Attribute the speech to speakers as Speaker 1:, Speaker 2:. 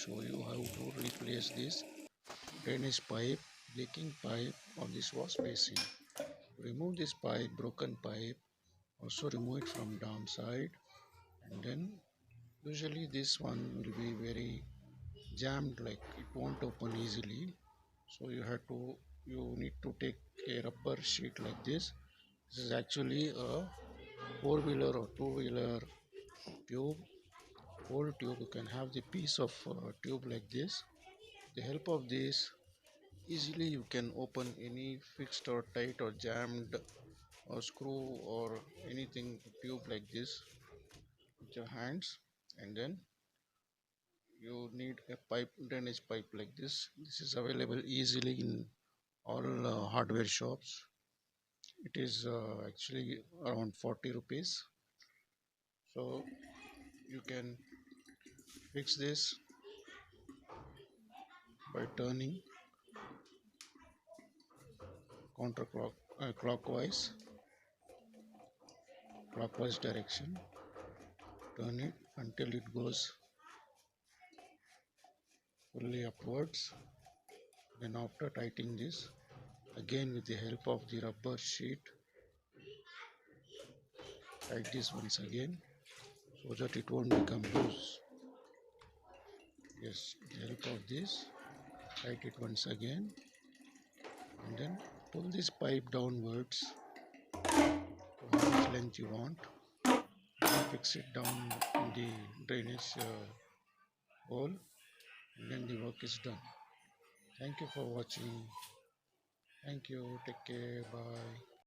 Speaker 1: show you how to replace this drainage pipe, leaking pipe on this wash basin. Remove this pipe, broken pipe, also remove it from downside, and then usually this one will be very jammed, like it won't open easily. So you need to take a rubber sheet like this. This is actually a four-wheeler or two-wheeler tube, old tube. You can have the piece of tube like this. With the help of this, easily you can open any fixed or tight or jammed or screw or anything tube like this with your hands. And then you need a pipe, drainage pipe like this. This is available easily in all hardware shops. It is actually around 40 rupees. So you can fix this by turning clockwise direction. Turn it until it goes fully upwards. Then after tightening this, again with the help of the rubber sheet, tight this once again so that it won't become loose. Yes, with the help of this, tight it once again, and then pull this pipe downwards to how much length you want. Then fix it down in the drainage hole, and then the work is done. Thank you for watching. Thank you. Take care. Bye.